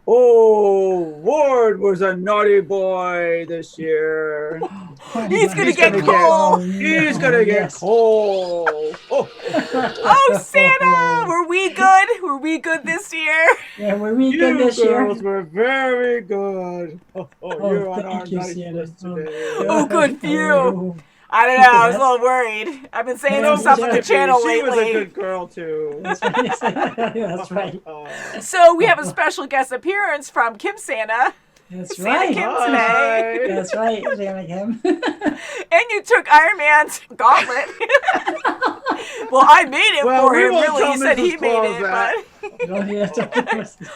Ward was a naughty boy this year. He's gonna get coal. He's gonna get coal. Oh, Santa, were we good? Were we good this year? Yeah, were we good this year? You girls were very good. You're on our thank you, nice Santa. list today. Oh, good for you. I don't know. I was a little worried. I've been saying some stuff on the channel lately. She was a good girl, too. That's right. So we have a special guest appearance from Kim Santa. That's Santa right. Kim today. That's right, Santa Kim. And you took Iron Man's gauntlet. Well, I made it for him. Really, he said he made it, but.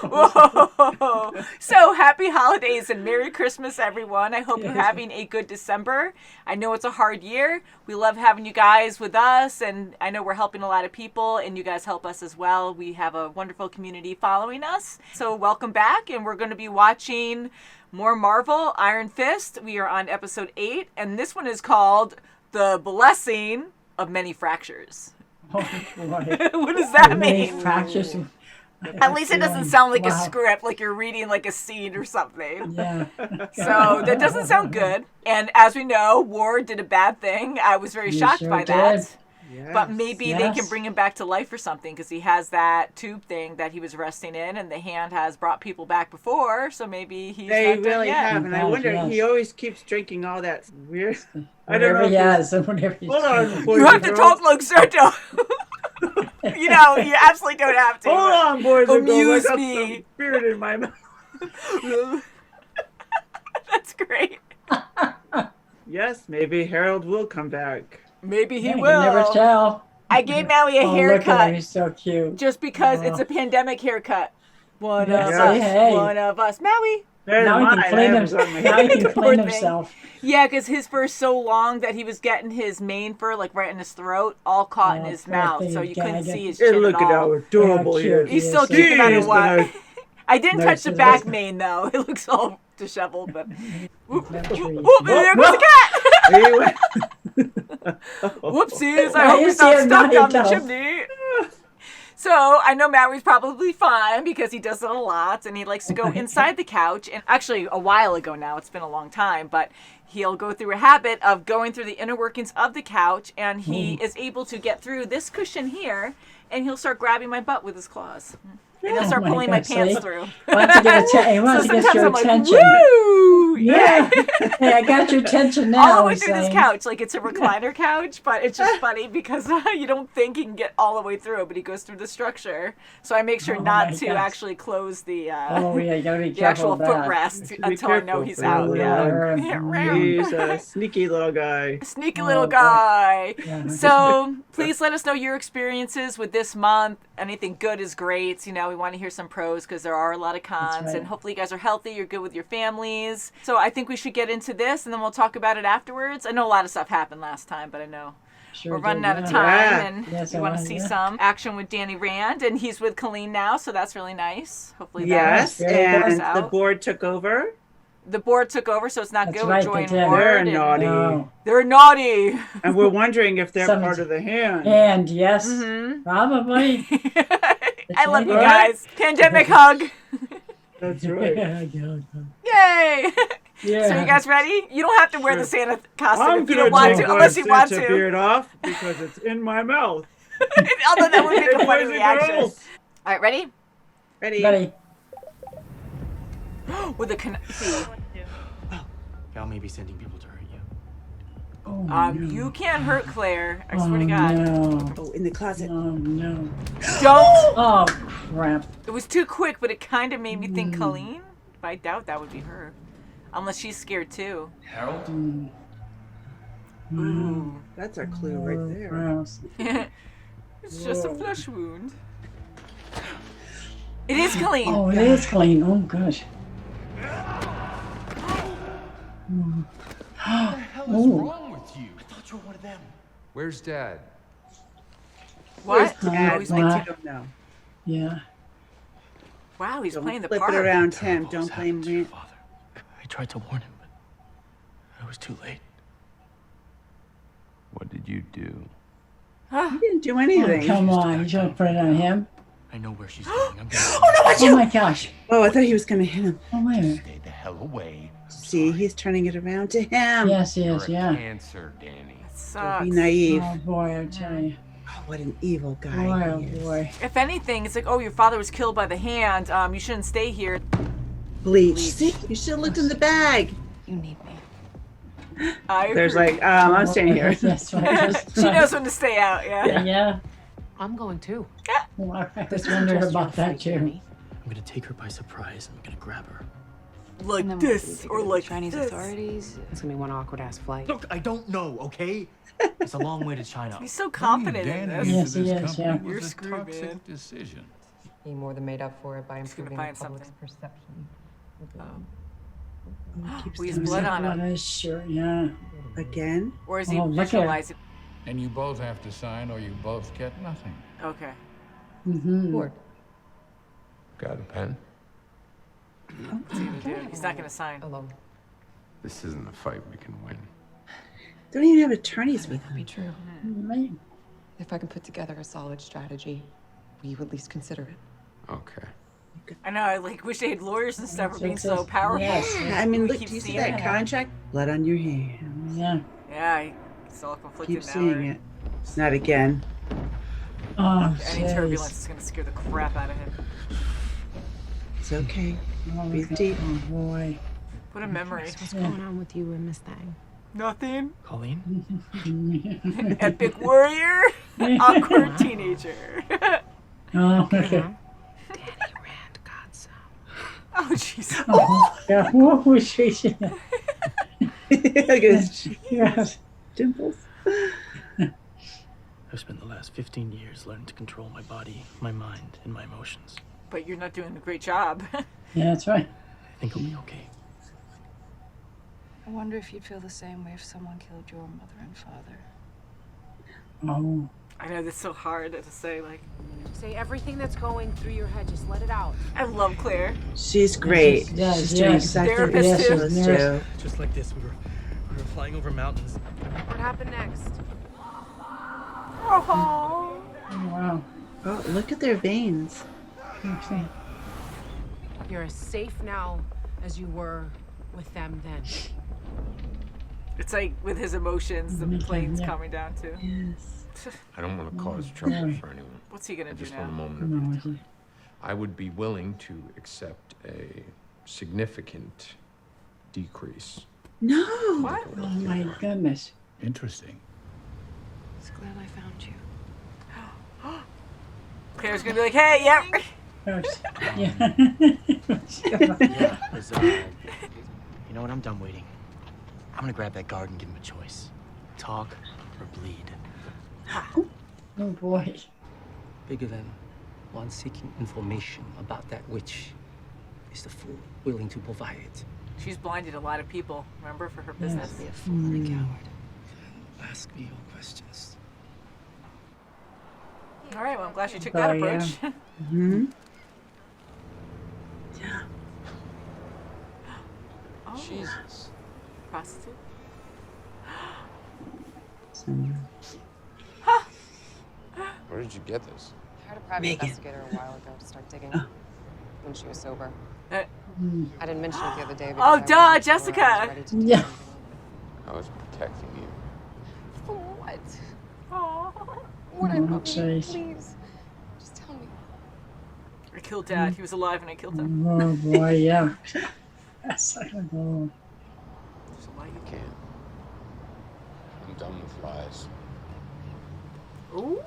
Whoa. So happy holidays and Merry Christmas, everyone. I hope you're having a good December. I know it's a hard year. We love having you guys with us, and I know we're helping a lot of people, and you guys help us as well. We have a wonderful community following us. So welcome back, and we're going to be watching more Marvel, Iron Fist. We are on episode 8, and this one is called The Blessing of Many Fractures. What does that mean? Fractures. At least it doesn't sound like a script, like you're reading like a scene or something. Yeah. So that doesn't sound good. And as we know, Ward did a bad thing. I was very shocked by that. Yes. But maybe they can bring him back to life or something, because he has that tube thing that he was resting in, and the hand has brought people back before. So maybe he's They not really done yet. have, and I wonder, he always keeps drinking all that weird. I Whatever don't know. he has, whatever he's Hold on, boys You have and to girls. talk like Sergio. You know, you absolutely don't have to. Hold on, boys and girls. Amuse I got me. some spirit in my mouth. That's great. Yes, maybe Harold will come back. Maybe he You will. never tell. I gave Maui a Look at haircut. him, he's so cute. Just because it's a pandemic haircut. One Yeah, of say us. hey. One of us. Maui. There's Now he mine. can I clean have himself. some Now he can Poor clean thing. himself. Yeah, because his fur's so long that he was getting his mane fur, like right in his throat, all caught in his poor mouth, thing, so you couldn't gagging. see his Hey, chin look at at how all. adorable he Yeah, is. cute. He's still He's cute no matter He's what. gonna- I didn't No, touch the she's back nice. mane, though. It looks all disheveled, but... Oop, That tree. oop, there goes the cat! Anyway. Whoopsies, I Now hope you he's see not him stuck now down the yourself. chimney. So I know Maui's probably fine because he does it a lot, and he likes to go inside the couch. And actually, a while ago now, it's been a long time, but he'll go through a habit of going through the inner workings of the couch, and he is able to get through this cushion here, and he'll start grabbing my butt with his claws. And he'll start Oh my pulling my God, pants see? through. Wants to get he wants So to get sometimes your I'm like, attention. woo! Yeah. Hey, I got your attention now. All the way he's through this saying. couch, like it's a recliner couch, but it's just funny because you don't think he can get all the way through, but he goes through the structure. So I make sure Oh not my to gosh. actually close the Oh yeah, you gotta be the careful actual of that. footrest be until I know careful he's for out. that Yeah. little Yeah. He's a sneaky little guy. Sneaky Oh, little boy. guy. Yeah. So please let us know your experiences with this month. Anything good is great. You know, we want to hear some pros because there are a lot of cons. right. And hopefully you guys are healthy. You're good with your families. So I think we should get into this and then we'll talk about it afterwards. I know a lot of stuff happened last time, but I know Sure we're running did, out of yeah. time. Yeah. And Yes, we I want to know, see yeah. some action with Danny Rand. And he's with Colleen now. So that's really nice. Hopefully Yes, that very works and out. the board took over. The board took over, so it's not That's good right, with Joy they and did. Ward. They're and naughty. No. They're naughty. And we're wondering if they're Some- part of the hand. And yes, Mhm. probably. I love you right. guys. Pandemic hug. That's right. Yay. Yeah. So you guys ready? You don't have to wear the Sure. Santa costume I'm if you gonna don't want take to, my unless you want Santa to. beard off because it's in my mouth. Although that would make a Hey, funny boys and reaction. girls. All right, ready? Ready? Buddy. With the see, Val may be sending people to hurt you. Oh, no. you can't hurt Claire. I Oh, swear to God. No. Oh, in the closet. Oh no. Don't. Oh crap. It was too quick, but it kind of made me think Colleen. But I doubt that would be her, unless she's scared too. Harold? Mm. Ooh. That's our clue right there. Gross. It's just a Whoa. flesh wound. It is Colleen. Oh, it is clean. Oh gosh. Mm. What the hell is Ooh. wrong with you? I thought you were one of them. Where's Dad? What? Dad? Oh, he's I like, don't know. Yeah. wow, he's Don't playing the flip part. it around him. What was Don't blame happening to your me. father? I tried to warn him, but I was too late. What did you do? He didn't do Oh, anything. come on. You don't put it on him. I know where she's going. I'm gonna. Oh no, watch Oh out! my gosh. Oh, I thought he was gonna hit him. Oh wait a minute. Stay the hell away. See, he's turning it around to him. Yes, he You're is. a Yeah. cancer, Danny. That Don't sucks. be naive. Oh boy, I tell you. Oh, what an evil guy. Boy, oh he is. boy. If anything, it's like, oh, your father was killed by the hand. You shouldn't stay here. Bleach. See, you should have looked in the bag. You need me. I agree. There's like, I'm staying here. Yes, right. She knows when to stay out. Yeah. Yeah. I'm going too. Well, I was wondering about that too. I'm gonna take her by surprise and I'm gonna grab her. Like And then this or like Chinese this. authorities. It's gonna be one awkward ass flight. Look, I don't know, okay? It's a long way to China. He's so confident in Danny this. Yes, into he this is, company yeah. You're was a screwed, toxic man. decision. He more than made up for it by He's gonna improving the find public's something. perception. Keeps We doing use blood that. on him. On his shirt, yeah. Again? Or is he Oh, look at her. visualizing? And you both have to sign or you both get nothing. Okay. Mm-hmm. Lord, Got a pen? What's he gonna do? He's not gonna sign. alone. This isn't a fight we can win. Don't even have attorneys with That'd be him. true. Man. If I can put together a solid strategy, will you at least consider it? Okay. I know. I like wish they had lawyers and stuff for being It's so just- powerful. yes. I mean, We look, keep do you see seeing that it. contract? Blood on your hands. Yeah. Yeah. He's all conflicted Keep now. seeing it. Not again. Oh, Any jeez. turbulence is gonna scare the crap out of him. It's okay. Oh, Breathe God. deep. Oh boy. What a memory. What's going on with you and Miss Thang? Nothing. Colleen? Epic warrior. Awkward teenager. Oh, okay. Danny Rand got some. Oh jeez. Oh, yeah. What was she saying? Look at his Yes. dimples. I've spent the last 15 years learning to control my body, my mind, and my emotions. But you're not doing a great job. Yeah, that's right. I think I'll be okay. I wonder if you'd feel the same way if someone killed your mother and father. Oh. I know that's so hard to say. Like, Say everything that's going through your head. Just let it out. I love Claire. She's great. Yes, She's doing yes. exactly what Therapist she's too. supposed Yes. to. Just like this, we were flying over mountains. What happened next? Oh. Oh, wow. Oh, look at their veins. Okay. You're as safe now as you were with them then. It's like with his emotions, the plane's coming down too. Yes. I don't want to cause trouble for anyone. What's he gonna I do just want a now? moment of No, your is time. I would be willing to accept a significant decrease. No. What? Oh my goodness. Interesting. It's glad I found you. Claire's gonna be like, hey, yep. Gosh. Yeah. Yeah, 'cause, you know what? I'm done waiting. I'm gonna grab that guard and give him a choice. Talk or bleed. Oh boy. Bigger than one seeking information about that which is the fool willing to provide it. She's blinded a lot of people, remember, for her business. Be a fool and a coward. Ask me your questions. All right, well, I'm glad she took that Oh, yeah. approach. Hmm. Oh, Jesus. prostitute. Where did you get this? I hired a private Megan. investigator a while ago to start digging when she was sober. Uh, I didn't mention it the other day because Oh, I wasn't duh, sure I was Jessica. ready to do Yeah. something. I was protecting you. For what? Aw. What I Oh, mean, jeez. please. Just tell me. I killed Dad. He was alive and I killed him. Oh boy, yeah. That's like, oh. There's a light. I can't. I'm done with lies. Ooh.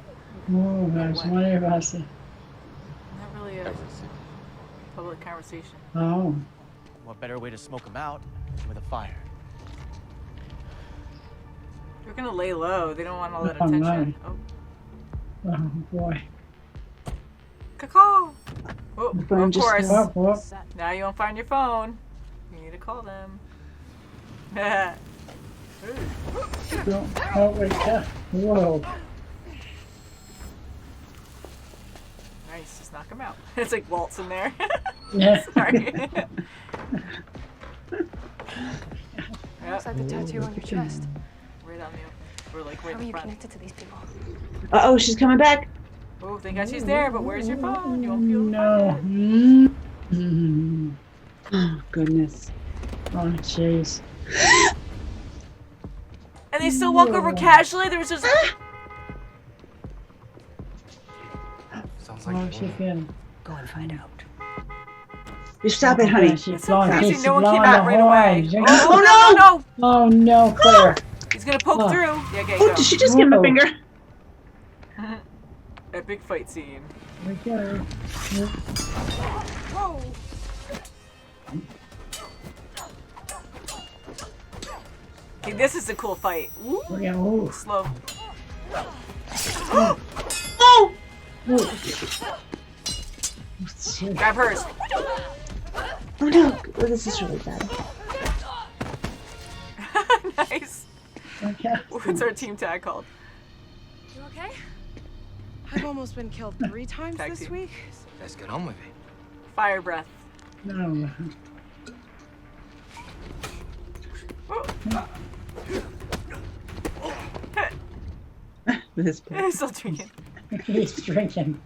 Oh, there's one of us. Not really a Everything. public conversation. Oh. What better way to smoke him out than with a fire? They're gonna lay low. They don't want all that Oh, no. attention. Oh, Oh boy. caw. Oh, The phone of just course. Oh, oh. Now you won't find your phone. You need to call them. Don't, oh, wait, whoa. Nice, just knock him out. It's like Walt's in there. Yeah. Sorry. Is that the tattoo on your chest? Right on the open. Or like right How are in you front. connected to these people? Uh-oh, she's coming back. Oh, thank God she's there, but where's your phone? You won't feel No. Oh, goodness. Oh, jeez. And they still walk over casually? There was just... Sounds like Oh, she's good. Go and find out. You stop it, honey. She's so blowing, crazy she's no one came blowing out the right away. horn. Oh, no! Oh, no, Claire. He's gonna poke through. Yeah, okay, Oh, go. did she just give him a Whoa. finger? Epic fight scene. We go. Whoa! Hey, this is a cool fight. Ooh, Yeah, oh. slow. Oh! Grab hers. Oh no! Oh, this is really bad. Nice. Okay. What's our team tag called? You okay? I've almost been killed 3 times Tag this team. week. Let's get on with it. Fire breath. No. This I'm still drinking. He's drinking.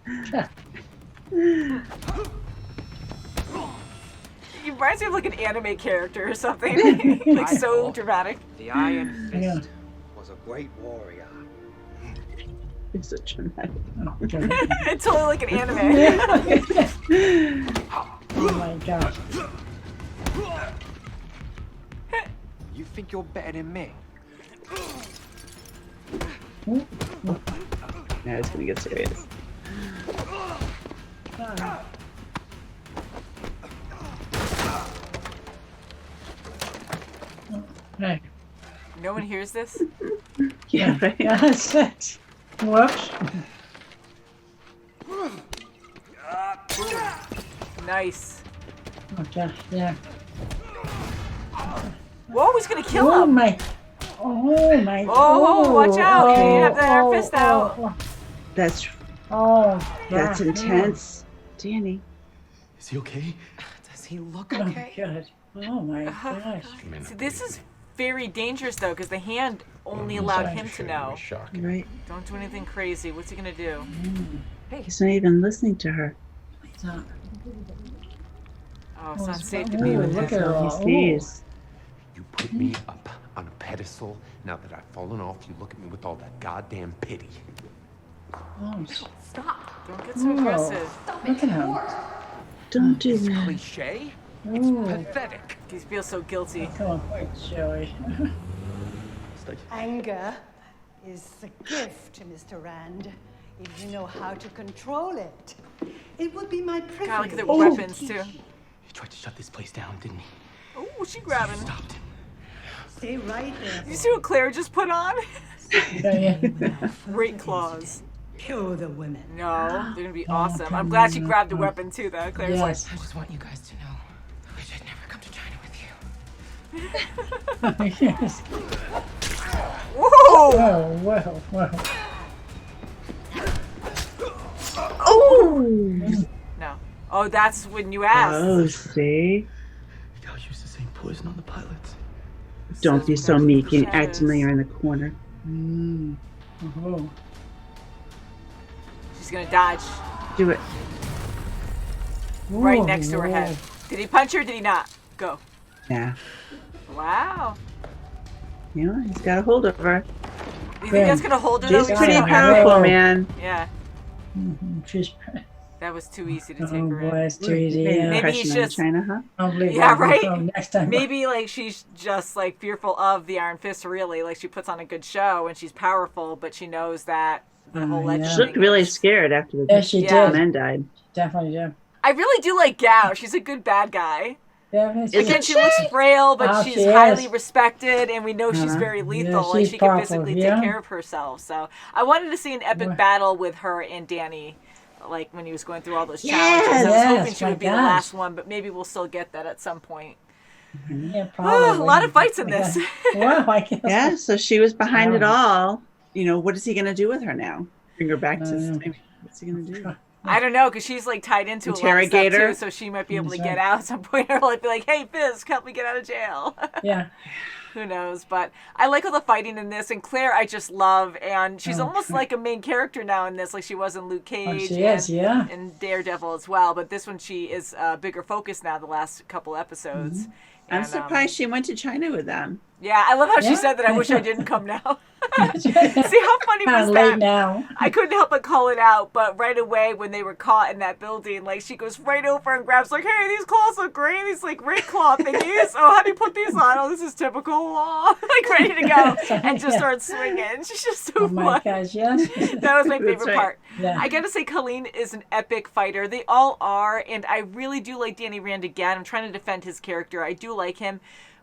He reminds me of like an anime character or something. Like so dramatic. The Iron Fist Yeah. was a great warrior. is so dramatic. Oh, okay. It's totally like an anime. Oh my gosh. You think you're better than me? Now it's gonna get serious. Hey. No one hears this? Yeah, right. Yeah, that's it. Whoops. Nice. Okay, yeah. Whoa, he's gonna kill Oh him. my. Oh my. Oh, watch out. You have the iron fist out. That's That's intense. Danny. Is he okay? Does he look Oh, okay? good. Oh my gosh. So this is very dangerous though, because the hand only allowed him to know. Shocking. Right. Don't do anything crazy. What's he gonna do? He's not even listening to her. So, Oh, it's not safe to be ooh, with look him. at her. He sees. You put me up on a pedestal. Now that I've fallen off, you look at me with all that goddamn pity. Oh, Stop. Don't get so Ooh. aggressive. look at him. Don't do that. Cliche? Ooh. Pathetic. He feels so guilty. Come on, quick, Joey. Anger is a gift, Mr. Rand, if you know how to control it. It would be my privilege. God, look at their weapons too. He tried to shut this place down, didn't he? Oh, she grabbing. Stopped him. Stay right there. You see what Claire just put on? Yeah, Great claws. Kill the women. No, they're gonna be awesome. I'm glad she grabbed the weapon too, though. Claire's Yes. I just want you guys to know. I wish I'd never come to China with you. yes. like, whoa! Oh, whoa, whoa. Oh! No. Oh, that's when you asked. Oh, see? Y'all used the same poison on the pilots. Don't be so meek and acting like you're in the corner. Mm. Oh. She's gonna dodge Do it. right Whoa, next to her whoa. head. Did he punch her? Or did he not? Go. Yeah. Wow. You know, he's got a hold of her. You think that's gonna hold her? though? She's We pretty just don't know. powerful, man. Yeah, Mhm, she's. that was too easy to take Oh her boy, in. it's too easy. Made an Yeah. Maybe he's impression on just- China, huh? I'll believe Yeah, that right? next time. Maybe like she's just like fearful of the Iron Fist. Really, like she puts on a good show and she's powerful, but she knows that the whole legend. yeah. She looked really scared after the Yeah, she Yeah. did. men died. Definitely did. I really do like Gao. She's a good bad guy. Definitely. Is Again, it she looks frail, but Oh, she's she highly is. respected, and we know she's Uh-huh. very lethal, Yeah, and she's she can powerful, physically yeah. take care of herself. So I wanted to see an epic What? battle with her and Danny, like when he was going through all those Yes, challenges. I was yes, hoping she my would be the gosh. last one, but maybe we'll still get that at some point. Yeah, Oh, probably. a lot of fights in this. Wow, I guess. Yeah, so she was behind it Wow. all. You know, what is he going to do with her now? Bring her back to... know. What's he going to do? I don't know, because she's like tied into a lot of stuff Interrogator? too, so she might be able to That's get right. out at some point, or like be like, "Hey, Fisk, help me get out of jail." Yeah. Who knows? But I like all the fighting in this, and Claire I just love, and she's almost like a main character now in this, like she was in Luke Cage and Daredevil as well. But this one, she is a bigger focus now the last couple episodes. I'm surprised she went to China with them. Yeah, I love how she said that. I wish I didn't come now. See how funny was that? Now. I couldn't help but call it out, but right away when they were caught in that building, like she goes right over and grabs like, hey, these claws look great, these like red claw thingies. Oh, how do you put these on? Oh, this is typical. Like ready to go, and just starts swinging. She's just so fun. My gosh, yes. That was my favorite part. Yeah. I gotta say, Colleen is an epic fighter. They all are, and I really do like Danny Rand again. I'm trying to defend his character. I do like him.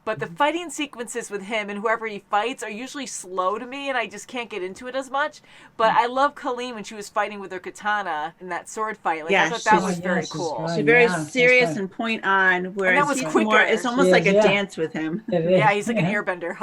But the fighting sequences with him and whoever he fights are usually slow to me, and I just can't get into it as much. But I love Colleen when she was fighting with her katana in that sword fight. Like, I thought that was very cool. She's very serious and point on, whereas was he's quicker. more, it's almost like a dance with him. Yeah, he's like an airbender.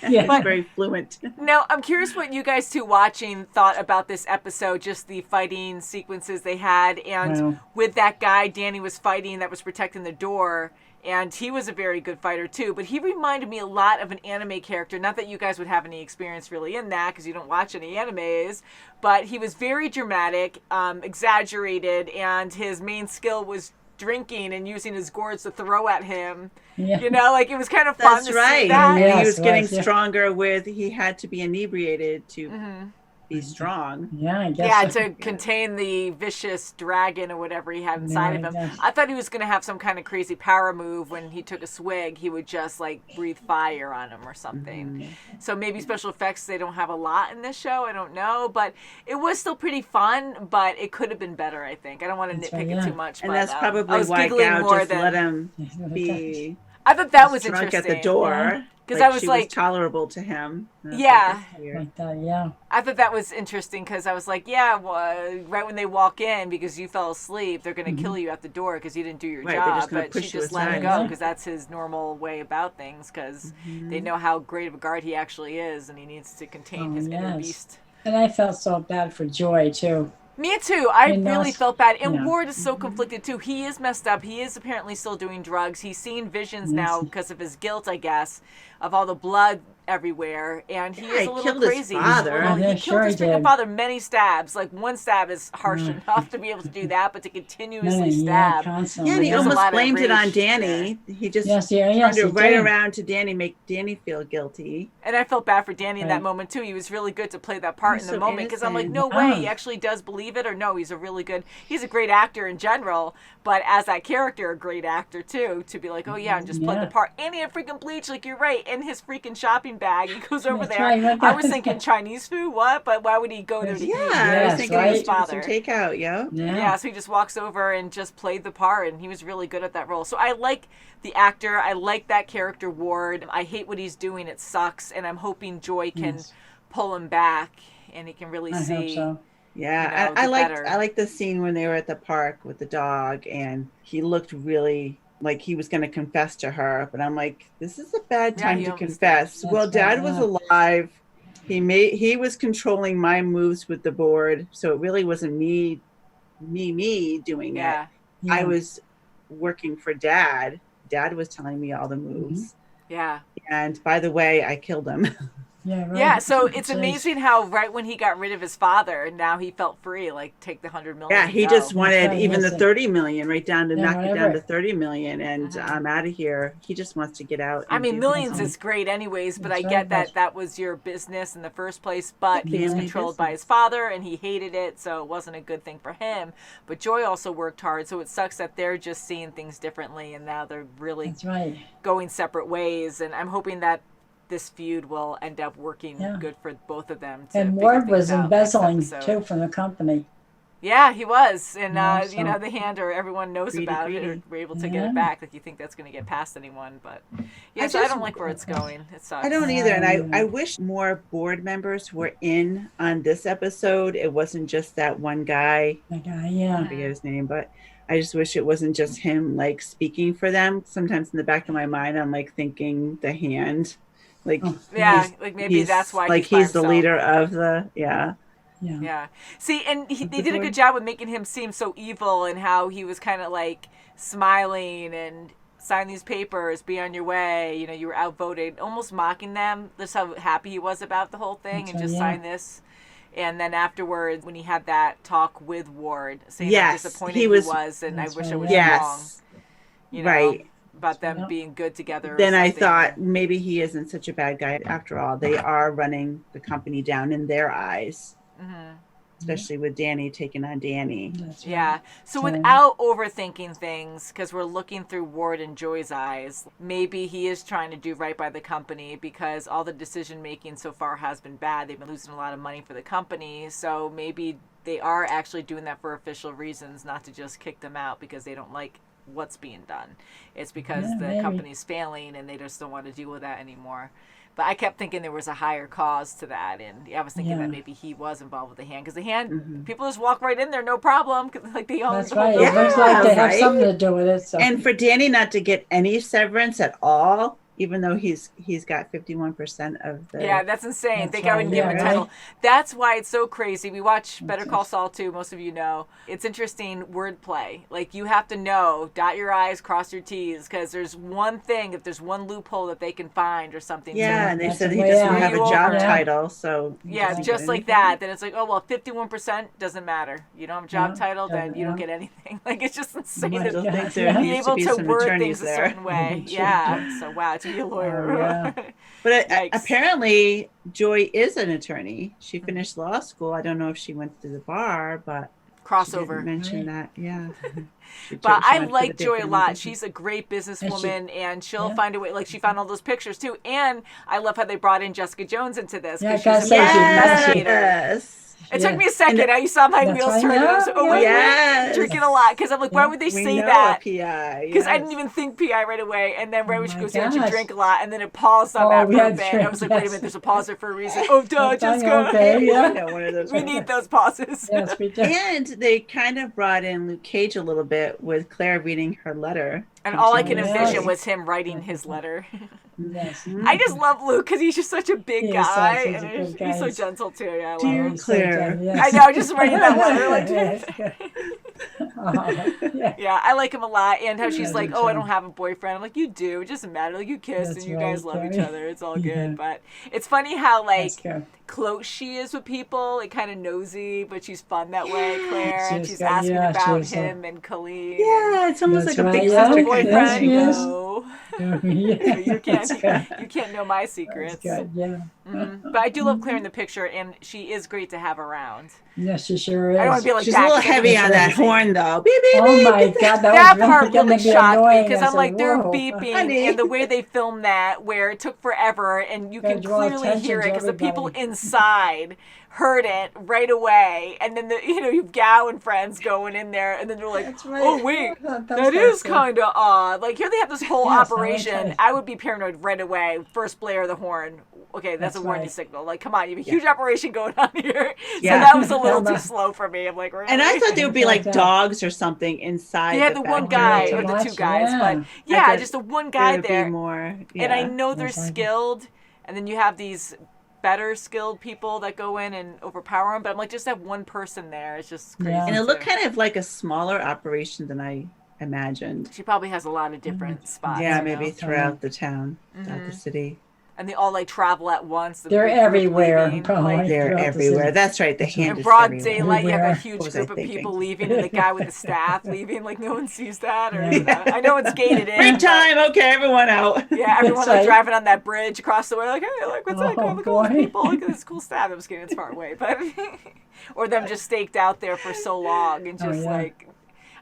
He's very fluent. Now, I'm curious what you guys two watching thought about this episode, just the fighting sequences they had, and with that guy Danny was fighting that was protecting the door. And he was a very good fighter, too. But he reminded me a lot of an anime character. Not that you guys would have any experience really in that, because you don't watch any animes. But he was very dramatic, exaggerated, and his main skill was drinking and using his gourds to throw at him. Yeah. You know, like, it was kind of fun to see that. And he was getting stronger with, he had to be inebriated to be strong. Yeah, I guess. To contain the vicious dragon or whatever he had inside of him. I thought he was going to have some kind of crazy power move when he took a swig. He would just like breathe fire on him or something. So maybe special effects, they don't have a lot in this show. I don't know. But it was still pretty fun, but it could have been better, I think. I don't want to nitpick it too much. And but, that's probably why Gao just let him be I thought that was drunk interesting. at the door. Because I was she like, was tolerable to him. Yeah. I thought that was interesting because I was like, well, right when they walk in, because you fell asleep, they're going to kill you at the door because you didn't do your job. But she just let him go because that's his normal way about things, because they know how great of a guard he actually is, and he needs to contain his inner beast. And I felt so bad for Joy, too. Me too. I really felt bad. And Ward is so conflicted too. He is messed up. He is apparently still doing drugs. He's seen visions now because of his guilt, I guess, of all the blood everywhere. And he is a little crazy. His father. He killed his freaking father many stabs. Like, one stab is harsh enough to be able to do that, but to continuously stab. Yeah, and he almost blamed it on Danny. He just turned it right around to Danny, make Danny feel guilty. And I felt bad for Danny in that moment too. He was really good to play that part in the moment, because I'm like, no way, he actually does believe it, or no, he's a great actor in general, but as that character, a great actor too, to be like, oh yeah, and just play the part. And he had freaking bleach, like, you're right, in his freaking shopping bag. He goes over there. I was thinking Chinese food, what? But why would he go there to eat? I was thinking his father. Some takeout, yeah, so he just walks over and just played the part, and he was really good at that role. So I like the actor. I like that character, Ward. I hate what he's doing. It sucks, and I'm hoping Joy can pull him back, and he can really see. Hope so. Yeah, I like the scene when they were at the park with the dog, and he looked really like he was going to confess to her, but I'm like, this is a bad time to confess. Well, Dad was alive. He was controlling my moves with the board, so it really wasn't me doing it. I was working for Dad. Dad was telling me all the moves. Yeah. And by the way, I killed him. Yeah, so it's amazing how right when he got rid of his father, now he felt free, like, take the 100 million. Yeah, he just wanted even the 30 million, right down to knock it down to 30 million, and I'm out of here. He just wants to get out. I mean, millions is great anyways, but I get that was your business in the first place, but he was controlled by his father, and he hated it, so it wasn't a good thing for him. But Joy also worked hard, so it sucks that they're just seeing things differently, and now they're really going separate ways, and I'm hoping that this feud will end up working good for both of them. And Ward was embezzling too from the company. Yeah, he was. And, you know, the hand, or everyone knows about it, or we're able to get it back. Like, you think that's going to get past anyone. But, I don't like where it's going. It sucks. I don't either. And I wish more board members were in on this episode. It wasn't just that one guy. I forget his name, but I just wish it wasn't just him, like, speaking for them. Sometimes in the back of my mind, I'm, like, thinking the hand. Like, like maybe that's why he's the leader of the See, and they did a good job with making him seem so evil, and how he was kind of like smiling, and sign these papers, be on your way. You know, you were outvoted, almost mocking them. That's how happy he was about the whole thing, and just sign this. And then afterwards, when he had that talk with Ward, saying how disappointed he was, and I wish I was wrong. You know, about them being good together. Then I thought maybe he isn't such a bad guy after all. They are running the company down in their eyes. Especially with Danny taking on Danny. Yeah. So without overthinking things, because we're looking through Ward and Joy's eyes, maybe he is trying to do right by the company because all the decision making so far has been bad. They've been losing a lot of money for the company. So maybe they are actually doing that for official reasons, not to just kick them out because they don't like what's being done. It's because the company's failing and they just don't want to deal with that anymore. But I kept thinking there was a higher cause to that, and I was thinking that maybe he was involved with the hand, because the hand, people just walk right in there, no problem, like they own. That's right. It looks like they have something to do with it. So. And for Danny not to get any severance at all, even though he's got 51% of the. Yeah, that's insane. Think I would give him a title. That's why it's so crazy. We watch Better Call Saul too. Most of you know. It's interesting wordplay. Like, you have to know, dot your I's, cross your T's, because there's one thing, if there's one loophole that they can find or something. Yeah, and they said he doesn't have a job title, so. Yeah, just like that. Then it's like, oh, well, 51% doesn't matter. You don't have a job title, then you don't get anything. Like, it's just insane to be able to word things a certain way. Yeah. So, wow, to be a lawyer. But apparently Joy is an attorney. She finished law school. I don't know if she went to the bar, but crossover. She mentioned that, But I like Joy a lot. She's a great businesswoman, and she'll find a way. Like, she found all those pictures too, and I love how they brought in Jessica Jones into this. Yeah, she's a investigator. It took me a second. I saw my wheels turn. I was like, oh, wait, drinking a lot. Because I'm like, why would they say that? Because I didn't even think PI right away. And then right when she goes, yeah, she drank a lot. And then it paused on that for a bit. I was like, wait a minute, there's a pause there for a reason. Oh, duh, Jessica. One of those we need those pauses. Yes, we do. And they kind of brought in Luke Cage a little bit with Claire reading her letter. And all I can envision was him writing his letter. Yes. I just love Luke because he's just such a big guy. And he's so gentle too. Yeah, I love him. Claire. I know, just writing that letter. Yeah, I like him a lot. And how she's like, oh, I don't have a boyfriend. I'm like, you do. It doesn't matter. Like, you kissed and you guys love each other. It's all good. But it's funny how, like, close she is with people, like, kind of nosy, but she's fun that way, Claire. And she's asking about him and Colleen. Yeah, it's almost like a big sister boyfriend. No. You can't know my secrets. But I do love Claire in the picture, and she is great to have around. Yes, she sure is. I don't want to be like she's that. A little heavy on that horn, though. Beep, beep, oh my God, that part really shocked me because I'm like, whoa. they're beeping, and the way they filmed that, where it took forever, and you can clearly hear it because the people inside heard it right away, and then you've Gao and friends going in there, and then they're like, oh wait, that is kind of odd. Like, here they have this whole operation. I would be paranoid right away. First blare of the horn. Okay, that's a warning signal. Like, come on, you have a huge operation going on here. So that was a little too slow for me. I'm like, really? And I thought there would be like dogs or something inside. Yeah, the one guy or the two guys, but just the one guy there. More, and I know they're skilled, and then you have these better skilled people that go in and overpower them, but I'm like, just have one person there. It's just crazy. And it looked kind of like a smaller operation than I imagined. She probably has a lot of different spots. Yeah, maybe throughout the town, throughout the city. And they all like travel at once. They're everywhere. They're everywhere. That's right. The hand in is broad everywhere. daylight, you have a huge group of people leaving, and the guy with the staff leaving. Like, no one sees that. Or I know it's gated in. Break time. Okay, everyone out. Yeah, everyone like driving on that bridge across the way. Like, hey, like, what's that? Look at all these people. Look at this cool staff. I'm just kidding. It's far away, but or them just staked out there for so long and just like.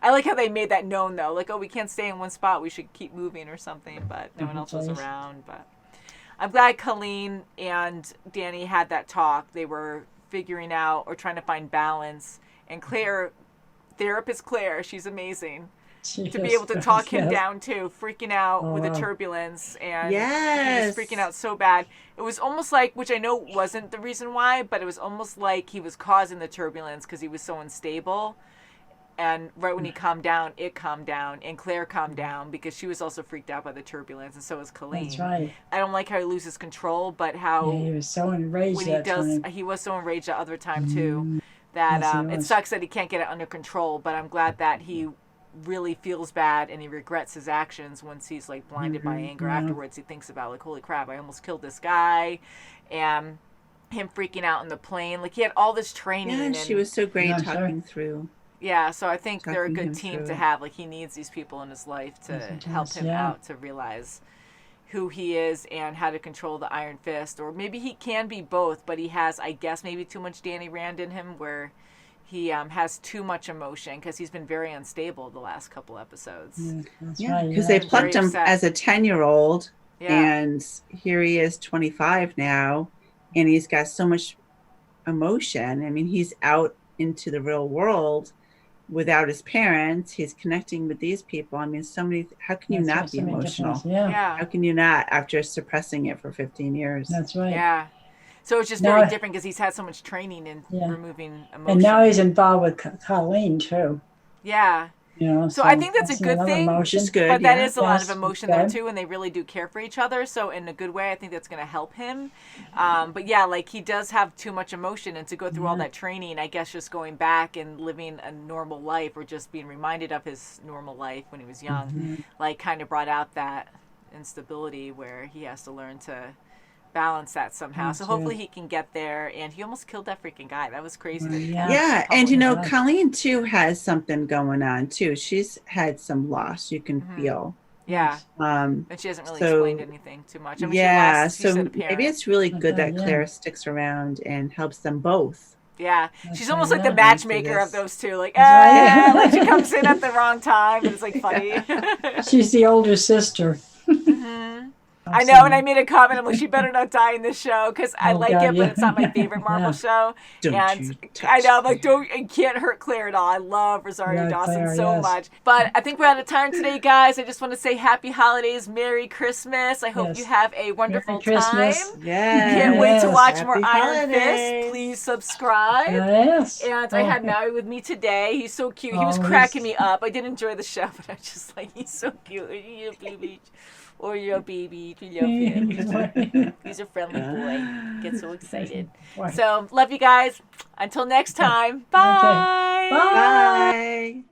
I like how they made that known though. Like, oh, we can't stay in one spot. We should keep moving or something. But no one else was around. But. I'm glad Colleen and Danny had that talk. They were figuring out or trying to find balance. And Claire, therapist Claire, she's amazing. To be able to talk him down too, freaking out with the turbulence. And he was freaking out so bad. It was almost like, which I know wasn't the reason why, but it was almost like he was causing the turbulence because he was so unstable. And right when he calmed down, it calmed down, and Claire calmed down because she was also freaked out by the turbulence, and so was Colleen. That's right. I don't like how he loses control, but how he was so enraged when he was so enraged that other time too. That it sucks that he can't get it under control, but I'm glad that he really feels bad and he regrets his actions once he's like blinded by anger. Afterwards, he thinks about like, holy crap, I almost killed this guy, and him freaking out in the plane. Like he had all this training. Yeah, and she was so great talking through. Yeah, so I think they're a good team to have. Like he needs these people in his life to help him out to realize who he is and how to control the Iron Fist. Or maybe he can be both, but he has, I guess, maybe too much Danny Rand in him, where he has too much emotion because he's been very unstable the last couple episodes. Yeah, because they plucked him as a 10-year-old, and here he is 25 now, and he's got so much emotion. I mean, he's out into the real world without his parents. He's connecting with these people. I mean, how can you not be emotional? Yeah. How can you not after suppressing it for 15 years? That's right. Yeah. So it's just very different because he's had so much training in removing emotion. And now he's involved with Colleen too. Yeah. You know, so I think that's a good thing. Emotion. But that is a lot of emotion there too, and they really do care for each other. So in a good way, I think that's going to help him. But yeah, like he does have too much emotion, and to go through all that training, I guess just going back and living a normal life, or just being reminded of his normal life when he was young, like kind of brought out that instability where he has to learn to balance that somehow. So hopefully he can get there. And he almost killed that freaking guy. That was crazy. Yeah. And you know, Colleen too has something going on too. She's had some loss you can feel. Yeah. And she hasn't really explained anything too much. I mean, so maybe it's really good that Claire sticks around and helps them both. Yeah, she's almost like the matchmaker of those two. Like, like she comes in at the wrong time, and it's like funny. She's the older sister. I know, and I made a comment. I'm like, she better not die in this show because I like it, but it's not my favorite Marvel show. And I know, I'm like, I can't hurt Claire at all. I love Rosario Dawson Claire, so much. But I think we're out of time today, guys. I just want to say happy holidays, Merry Christmas. I hope you have a wonderful time. Can't wait to watch more Iron Fist. Please subscribe. And I had Maui with me today. He's so cute. He was cracking me up. I did enjoy the show, but I'm just like, he's so cute. Or your baby, we love him. He's a friendly boy. Get so excited. So love you guys. Until next time. Bye. Bye.